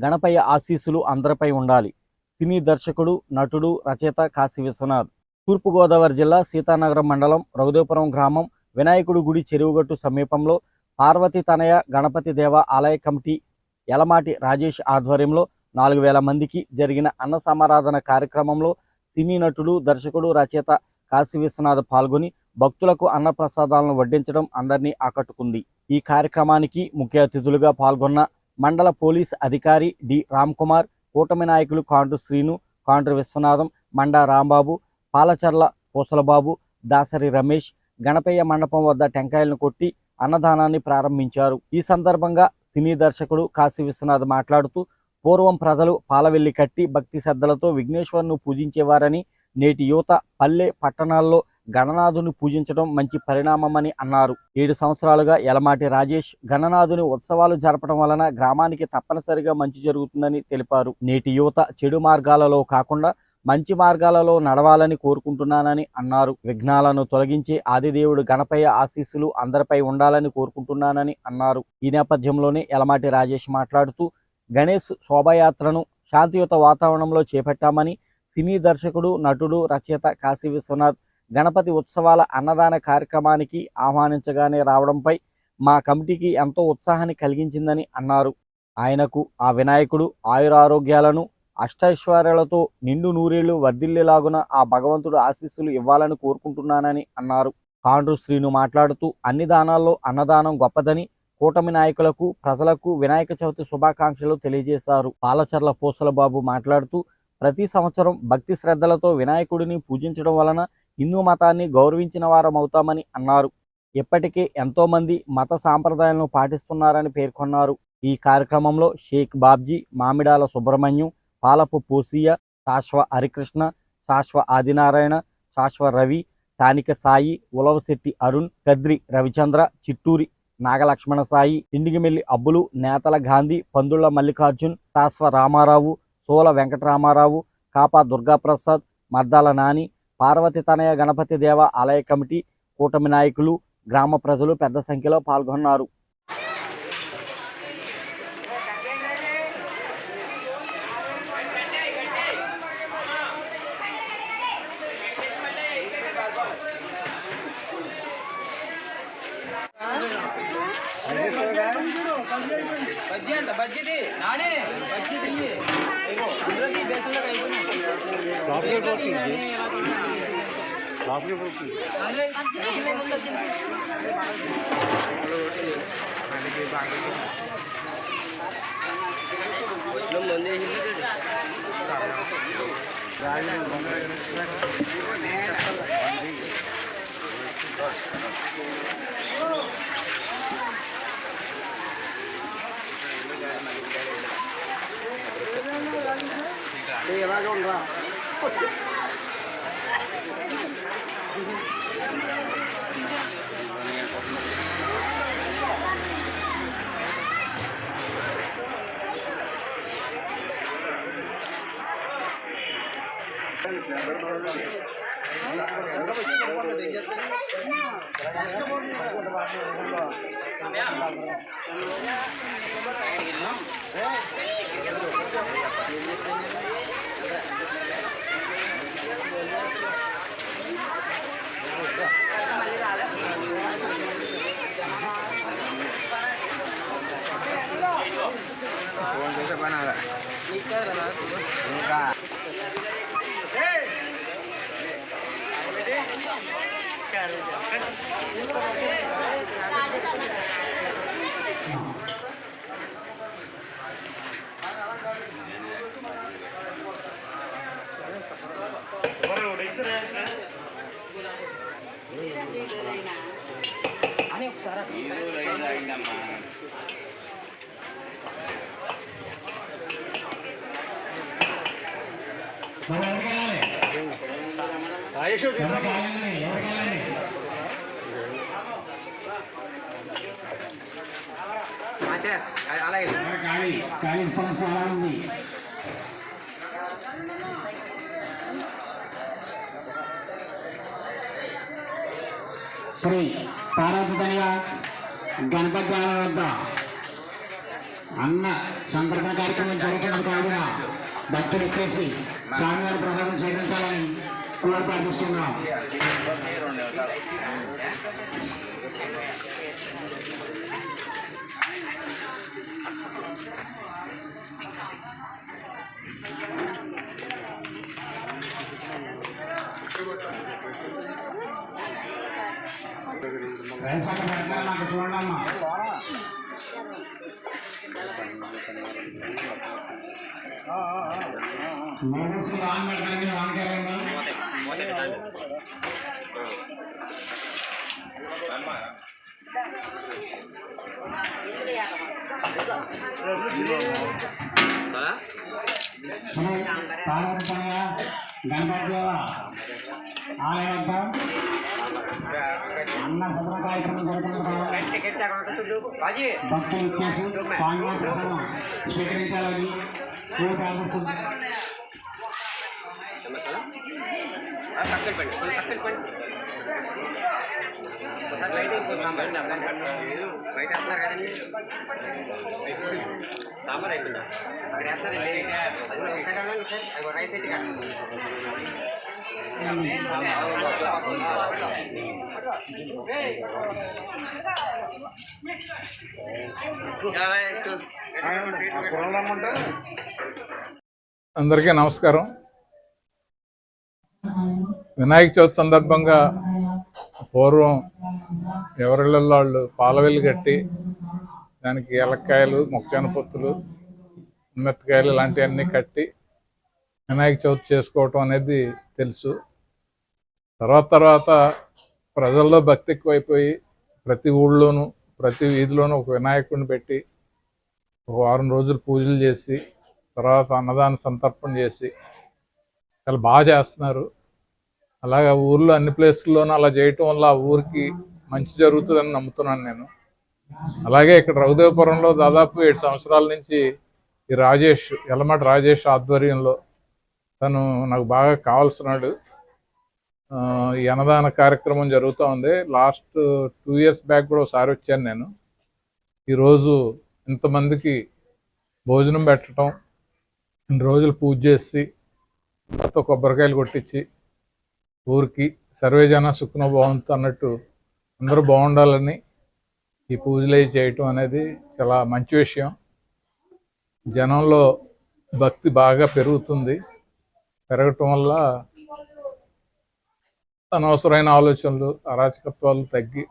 గణపయ్య ఆశీస్సులు అందరిపై ఉండాలి. సినీ దర్శకుడు, నటుడు, రచయిత కాశీ విశ్వనాథ్. తూర్పుగోదావరి జిల్లా సీతానగరం మండలం రఘుదేవపురం గ్రామం వినాయకుడి గుడి చెరువుగట్టు సమీపంలో పార్వతీ తనయ గణపతి దేవ ఆలయ కమిటీ యలమాటి రాజేష్ ఆధ్వర్యంలో 4000 మందికి జరిగిన అన్న సమారాధన కార్యక్రమంలో సినీ నటుడు, దర్శకుడు, రచయిత కాశీ విశ్వనాథ్ పాల్గొని భక్తులకు అన్న ప్రసాదాలను వడ్డించడం అందరినీ ఆకట్టుకుంది. ఈ కార్యక్రమానికి ముఖ్య అతిథులుగా పాల్గొన్న మండల పోలీస్ అధికారి డి రామ్కుమార్, కూటమి నాయకులు కాండ్రు శ్రీను, కాండ్రు విశ్వనాథం, మండా రాంబాబు, పాలచర్ల పూసలబాబు, దాసరి రమేష్ గణపయ్య మండపం వద్ద టెంకాయలను కొట్టి అన్నదానాన్ని ప్రారంభించారు. ఈ సందర్భంగా సినీ దర్శకుడు కాశీ విశ్వనాథ్ మాట్లాడుతూ, పూర్వం ప్రజలు పాలవెల్లి కట్టి భక్తి శ్రద్ధలతో విఘ్నేశ్వరును పూజించేవారని, నేటి యువత పల్లె పట్టణాల్లో గణనాథుని పూజించడం మంచి పరిణామమని అన్నారు. 7 సంవత్సరాలుగా యలమాటి రాజేష్ గణనాథుని ఉత్సవాలు జరపడం వలన గ్రామానికి తప్పనిసరిగా మంచి జరుగుతుందని తెలిపారు. నేటి యువత చెడు మార్గాలలో కాకుండా మంచి మార్గాలలో నడవాలని కోరుకుంటున్నానని అన్నారు. విఘ్నాలను తొలగించే ఆదిదేవుడు గణపయ్య ఆశీస్సులు అందరిపై ఉండాలని కోరుకుంటున్నానని అన్నారు. ఈ నేపథ్యంలోనే యలమాటి రాజేష్ మాట్లాడుతూ, గణేష్ శోభాయాత్రను శాంతియుత వాతావరణంలో చేపట్టామని, సినీ దర్శకుడు, నటుడు, రచయిత కాశీ విశ్వనాథ్ గణపతి ఉత్సవాల అన్నదాన కార్యక్రమానికి ఆహ్వానించగానే రావడంపై మా కమిటీకి ఎంతో ఉత్సాహాన్ని కలిగించిందని అన్నారు. ఆయనకు ఆ వినాయకుడు ఆయురారోగ్యాలను, అష్టైశ్వర్యాలతో నిండు నూరేళ్లు వర్ధిల్లేలాగున ఆ భగవంతుడు ఆశీస్సులు ఇవ్వాలని కోరుకుంటున్నానని అన్నారు. కాండ్రు శ్రీను మాట్లాడుతూ, అన్ని దానాల్లో అన్నదానం గొప్పదని, కూటమి నాయకులకు, ప్రజలకు వినాయక చవితి శుభాకాంక్షలు తెలియజేశారు. పాలచర్ల పూసలబాబు మాట్లాడుతూ, ప్రతి సంవత్సరం భక్తి శ్రద్ధలతో వినాయకుడిని పూజించడం వలన హిందూ మతాన్ని గౌరవించిన వారమవుతామని అన్నారు. ఇప్పటికే ఎంతోమంది మత సాంప్రదాయాలను పాటిస్తున్నారని పేర్కొన్నారు. ఈ కార్యక్రమంలో షేక్ బాబ్జీ, మామిడాల సుబ్రహ్మణ్యం, పాలపు పోసియ, శాశ్వ హరికృష్ణ, శాశ్వ ఆదినారాయణ, శాశ్వ రవి, తానిక సాయి, ఉలవశెట్టి అరుణ్, కద్రి రవిచంద్ర, చిట్టూరి నాగలక్ష్మణ సాయి, ఇండిగిమెల్లి అబ్బులు, నేతల గాంధీ, పందుళ్ల మల్లికార్జున్, శాశ్వ రామారావు, సోల వెంకటరామారావు, కాపా దుర్గాప్రసాద్, మద్దాల నాని, పార్వతీ తనయ గణపతి దేవ ఆలయ కమిటీ, కూటమి నాయకులు, గ్రామ ప్రజలు పెద్ద సంఖ్యలో పాల్గొన్నారు. శ్రీ పార్వతీ తనయ గణపతి వద్ద అన్న సంతర్పణ కార్యక్రమం కార్యక్రమం జరుగుతున్న కావున భక్తులు వచ్చేసి స్వామివారి ప్రసాదం స్వీకరించాలని కోరి ప్రార్థిస్తున్నాం. నాకు చూడమ్మా. మోడల్స్ ఆన్ పెట్టడానికి ఆన్ చేయాలండి. గణపతి ఆలయ వద్ద అన్న సదన కార్యక్రమం జరుగుతున్న భక్తులు ఇచ్చేసి స్వామివారి ప్రసాదం స్వీకరించాలని కోరి ప్రార్థిస్తున్నాం. అందరికీ నమస్కారం. వినాయక చవితి సందర్భంగా పూర్వం ఎవరిళ్ళల్లో వాళ్ళు పాలవెల్లి కట్టి దానికి ఎలక్కాయలు, మొక్కజొన్న పొత్తులు, మెత్తకాయలు ఇలాంటివన్నీ కట్టి వినాయక చవితి చేసుకోవటం అనేది తెలుసు. తర్వాత ప్రజల్లో భక్తి ఎక్కువైపోయి ప్రతి ఊళ్ళోనూ ప్రతి వీధిలోనూ ఒక వినాయకుడిని పెట్టి ఒక వారం రోజులు పూజలు చేసి తర్వాత అన్నదాన సంతర్పణ చేసి చాలా బాగా చేస్తున్నారు. అలాగే ఊర్లో అన్ని ప్లేసుల్లోనూ అలా చేయటం వల్ల ఆ ఊరికి మంచి జరుగుతుందని నమ్ముతున్నాను నేను. అలాగే ఇక్కడ రఘుదేవపురంలో దాదాపు 7 సంవత్సరాల నుంచి ఈ యలమటి రాజేష్ ఆధ్వర్యంలో తను నాకు బాగా కావాల్సినాడు. ఈ అన్నదాన కార్యక్రమం జరుగుతూ ఉంది. లాస్ట్ 2 years బ్యాక్ కూడా ఒకసారి వచ్చాను నేను. ఈరోజు ఇంతమందికి భోజనం పెట్టడం, 2 రోజులు పూజ చేసి తర్వాత కొబ్బరికాయలు కొట్టించి ఊరికి సర్వేజన సుఖనో భవంతు అన్నట్టు అందరూ బాగుండాలని ఈ పూజలు చేయటం అనేది చాలా మంచి విషయం. జనంలో భక్తి బాగా పెరుగుతుంది. పెరగటం వల్ల అనవసరమైన ఆలోచనలు, అరాచకత్వాలు తగ్గి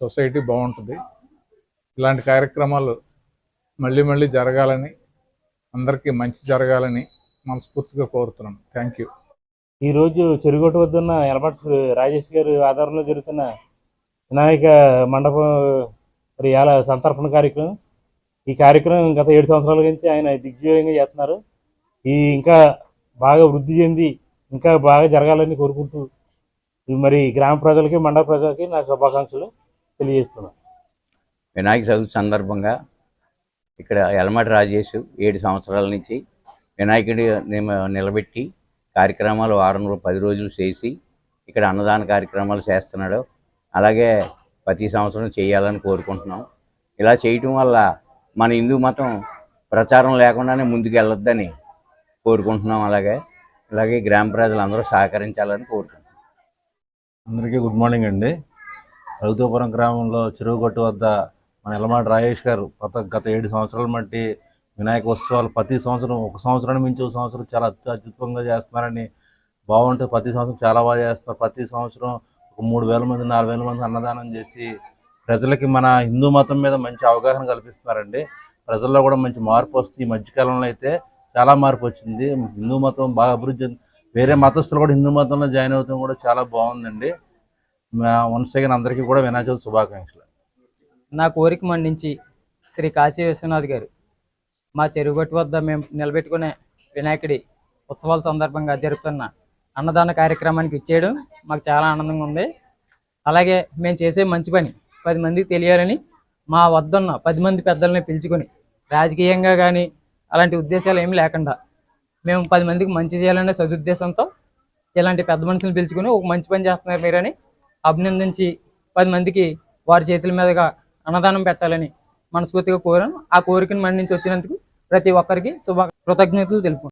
సొసైటీ బాగుంటుంది. ఇలాంటి కార్యక్రమాలు మళ్ళీ జరగాలని, అందరికీ మంచి జరగాలని మనస్ఫూర్తిగా కోరుతున్నాను. Thank you. ఈరోజు చెరుగొట్టు వద్దున్న యలమటి రాజేష్ గారి ఆధారంలో జరుగుతున్న వినాయక మండపం సంతర్పణ కార్యక్రమం. ఈ కార్యక్రమం గత 7 సంవత్సరాల నుంచి ఆయన దిగ్విజయంగా చేస్తున్నారు. ఇంకా బాగా వృద్ధి చెంది ఇంకా బాగా జరగాలని కోరుకుంటూ మరి గ్రామ ప్రజలకి, మండల ప్రజలకి నా శుభాకాంక్షలు తెలియజేస్తున్నాను. వినాయక చవితి సందర్భంగా ఇక్కడ యలమటి రాజేష్ 7 సంవత్సరాల నుంచి వినాయకుడి నిలబెట్టి కార్యక్రమాలు 10 రోజులు చేసి ఇక్కడ అన్నదాన కార్యక్రమాలు చేస్తున్నాడు. అలాగే ప్రతి సంవత్సరం చేయాలని కోరుకుంటున్నాం. ఇలా చేయటం వల్ల మన హిందూ మతం ప్రచారం లేకుండానే ముందుకు వెళ్ళొద్దని కోరుకుంటున్నాం. అలాగే గ్రామ ప్రజలందరూ సహకరించాలని కోరుకుంటున్నాం. అందరికీ గుడ్ మార్నింగ్ అండి. రఘుదేవపురం గ్రామంలో చెరువుగట్టు వద్ద మన యలమటి రాజేష్ గారు గత 7 సంవత్సరాల మట్టి వినాయక ఉత్సవాలు ప్రతి సంవత్సరం ఒక సంవత్సరాన్ని మించి ఒక సంవత్సరం చాలా అద్భుతంగా చేస్తున్నారని బాగుంటుంది. ప్రతి సంవత్సరం చాలా బాగా చేస్తున్నారు. ప్రతి సంవత్సరం ఒక 3,000 మంది 4,000 మంది అన్నదానం చేసి ప్రజలకి మన హిందూ మతం మీద మంచి అవగాహన కల్పిస్తున్నారండి. ప్రజల్లో కూడా మంచి మార్పు వస్తుంది. ఈ మధ్యకాలంలో అయితే చాలా మార్పు వచ్చింది. హిందూ మతం బాగా అభివృద్ధి, వేరే మతస్థులు కూడా హిందూ మతంలో జాయిన్ అవుతాం కూడా చాలా బాగుందండి. వన్స్ అగైన్ అందరికీ కూడా వినాయక చవితి శుభాకాంక్షలు. నా కోరిక మన్నించి శ్రీ కాశీ విశ్వనాథ్ గారు మా చెరువుగట్టు వద్ద మేము నిలబెట్టుకునే వినాయకుడి ఉత్సవాల సందర్భంగా జరుపుతున్న అన్నదాన కార్యక్రమానికి ఇచ్చేయడం మాకు చాలా ఆనందంగా ఉంది. అలాగే మేము చేసే మంచి పని 10 మందికి తెలియాలని మా వద్దన్న 10 మంది పెద్దల్ని పిలుచుకొని రాజకీయంగా కానీ అలాంటి ఉద్దేశాలు ఏమి లేకుండా మేము 10 మందికి మంచి చేయాలనే సదుద్దేశంతో ఇలాంటి పెద్ద మనుషులు పిలుచుకొని ఒక మంచి పని చేస్తున్నారు మీరని అభినందించి 10 మందికి వారి చేతుల మీదుగా అన్నదానం పెట్టాలని మనస్ఫూర్తిగా కోరాను. ఆ కోరికను మన్నించి వచ్చినందుకు ప్రతి ఒక్కరికి కృతజ్ఞతలు తెలుపు.